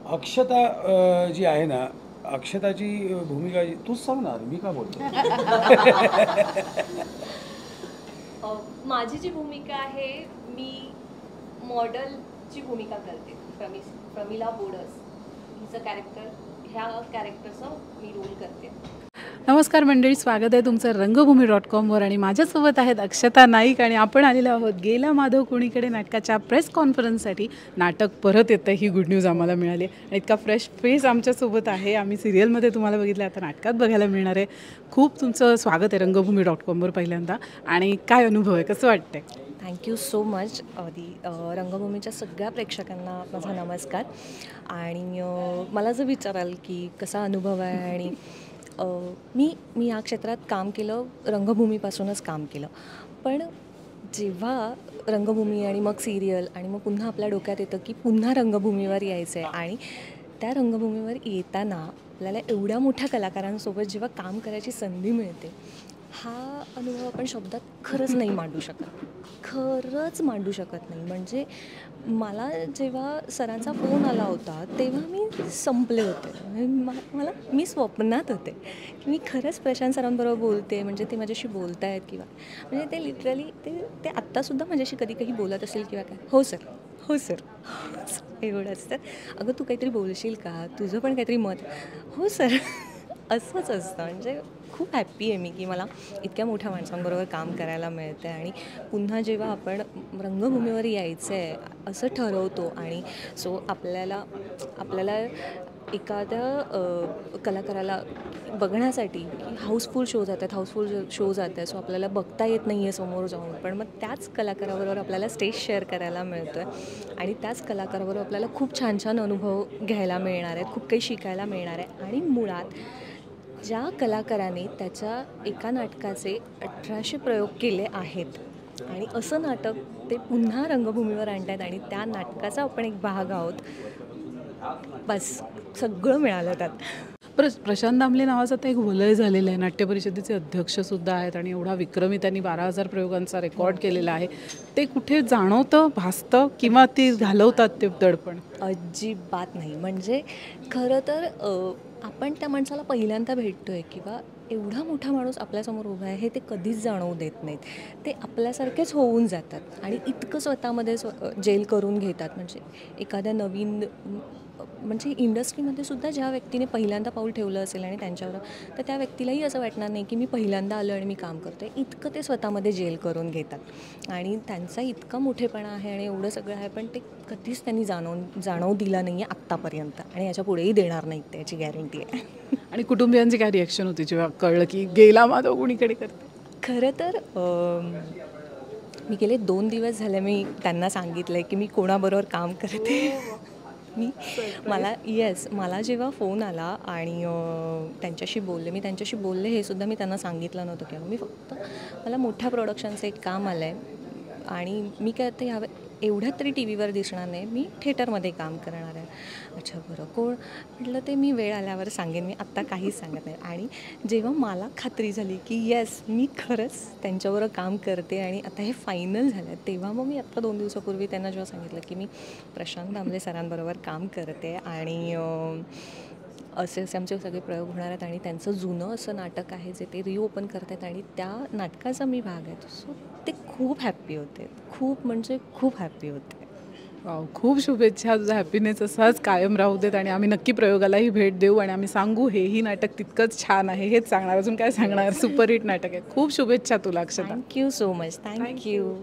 अक्षता जी आहे ना, अक्षताची भूमिका तूच सांग ना, मी का बोलतो? माझी जी भूमिका आहे, मी मॉडेलची भूमिका करते. प्रमिला बोडस हिचं कॅरेक्टर, ह्या कॅरेक्टरचं मी रोल करते. नमस्कार मंडळी, स्वागत आहे तुमचं रंगभूमी.com वर आणि माझ्यासोबत आहेत अक्षता नाईक आणि आपण आलेलो आहोत गेला माधव कुणीकडे नाटकाच्या प्रेस कॉन्फरन्ससाठी. नाटक परत येतं ही गुड न्यूज आम्हाला मिळाली आणि इतका फ्रेश फेस आमच्यासोबत आहे. आम्ही सिरियलमध्ये तुम्हाला बघितलं, आता नाटकात बघायला मिळणार आहे. खूप तुमचं स्वागत आहे रंगभूमी.com वर पहिल्यांदा. आणि काय अनुभव आहे, कसं वाटतंय? Thank you so much. रंगभूमीच्या सगळ्या प्रेक्षकांना माझा नमस्कार. आणि मला जर विचाराल की कसा अनुभव आहे, आणि मी या क्षेत्रात काम केलं, रंगभूमीपासूनच काम केलं. पण जेव्हा रंगभूमी आणि मग सिरियल आणि मग पुन्हा आपल्या डोक्यात येतं की पुन्हा रंगभूमीवर यायचं आहे, आणि त्या रंगभूमीवर येताना आपल्याला एवढ्या मोठ्या कलाकारांसोबत जेव्हा काम करायची संधी मिळते, हा अनुभव आपण शब्दात खरंच नाही मांडू शकत, खरंच मांडू शकत नाही. म्हणजे मला जेव्हा सरांचा फोन आला होता तेव्हा मी संपले होते. मी स्वप्नात होते की मी खरंच प्रशांत सरांबरोबर बोलते, म्हणजे ते माझ्याशी बोलत आहेत किंवा म्हणजे ते लिटरली ते आत्तासुद्धा माझ्याशी कधी काही बोलत असेल किंवा काय, हो सर, हो सर, एवढंच. तर अगं तू काहीतरी बोलशील का, तुझं पण काहीतरी मत, हो सर, असंच असतं. म्हणजे खूप हॅप्पी आहे मी की मला इतक्या मोठ्या माणसांबरोबर काम करायला मिळतं आहे. आणि पुन्हा जेव्हा आपण रंगभूमीवर यायचं आहे असं ठरवतो, आणि सो आपल्याला एखाद्या कलाकाराला बघण्यासाठी हाऊसफुल शो जातात, सो आपल्याला बघता येत नाही आहे समोर जाऊन, पण मग त्याच कलाकाराबरोबर आपल्याला स्टेज शेअर करायला मिळतो आहे, आणि त्याच कलाकाराबरोबर आपल्याला खूप छान छान अनुभव घ्यायला मिळणार आहेत, खूप काही शिकायला मिळणार आहे. आणि मुळात ज्या कलाकाराने त्याच्या एका नाटकाचे 1800 प्रयोग केले आहेत, आणि असं नाटक ते पुन्हा रंगभूमीवर आणत आहेत, आणि त्या नाटकाचा आपण एक भाग आहोत, बस सगळं मिळालं त्यात. प्रशांत दामले नावाचं आता एक वलय झालेलं आहे. नाट्य परिषदेचे अध्यक्षसुद्धा आहेत आणि एवढा विक्रमी त्यांनी 12,000 प्रयोगांचा रेकॉर्ड केलेला आहे. ते कुठे जाणवतं, भासतं, किंवा ती घालवतात ते दडपण? अजिबात नाही. म्हणजे खरं तर आपण त्या माणसाला पहिल्यांदा भेटतो आहे किंवा एवढा मोठा माणूस आपल्यासमोर उभा आहे हे ते कधीच जाणवू देत नाहीत. ते आपल्यासारखेच होऊन जातात आणि इतकं स्वतःमध्ये जेल करून घेतात. म्हणजे एखाद्या नवीन म्हणजे इंडस्ट्रीमध्ये सुद्धा ज्या व्यक्तीने पहिल्यांदा पाऊल ठेवलं असेल आणि त्यांच्यावर, तर त्या व्यक्तीलाही असं वाटणार नाही की मी पहिल्यांदा आलो आणि मी काम करतो आहे. इतकं ते स्वतःमध्ये जेल करून घेतात आणि त्यांचा इतका मोठेपणा आहे आणि एवढं सगळं आहे, पण ते कधीच त्यांनी जाणवू दिला नाही आहे आत्तापर्यंत, आणि याच्या पुढेही देणार नाहीत, त्याची गॅरंटी आहे. आणि कुटुंबियांची काय रिॲक्शन होती जेव्हा कळलं की गेला माधव कुणीकडे करते? खरं तर मी गेले 2 दिवस झाले मी त्यांना सांगितलं आहे की मी कोणाबरोबर काम करते. मला जेव्हा फोन आला आणि मी त्यांच्याशी बोलले, हे सुद्धा मी त्यांना सांगितलं नव्हतं किंवा मी फक्त, मला मोठ्या प्रोडक्शनचं एक काम आलं आहे आणि मी काय ते एवढ्यात तरी टी व्हीवर दिसणार नाही, मी थिएटरमध्ये काम करणार आहे. अच्छा बरं, कोण? म्हटलं ते मी वेळ आल्यावर सांगेन, मी आत्ता काहीच सांगत नाही. आणि जेव्हा मला खात्री झाली की येस मी खरंच त्यांच्याबरोबर काम करते आणि आता हे फायनल झालं, तेव्हा मग मी आत्ता 2 दिवसापूर्वी त्यांना जेव्हा सांगितलं की मी प्रशांत दामले सरांबरोबर काम करते आणि असे आमचे सगळे प्रयोग होणार आहेत आणि त्यांचं जुनं असं नाटक आहे जे ते रिओपन करत आहेत आणि त्या नाटकाचा मी भाग आहे. सो ते खूप हॅप्पी होते, खूप म्हणजे खूप हॅप्पी होते. खूप शुभेच्छा, तुझा हॅपीनेस असाच कायम राहू देत आणि आम्ही नक्की प्रयोगालाही भेट देऊ आणि आम्ही सांगू हेही नाटक तितकंच छान आहे, हेच सांगणार, अजून काय सांगणार. सुपरहिट नाटक आहे. खूप शुभेच्छा तुला Akshata. Thank you so much. Thank you.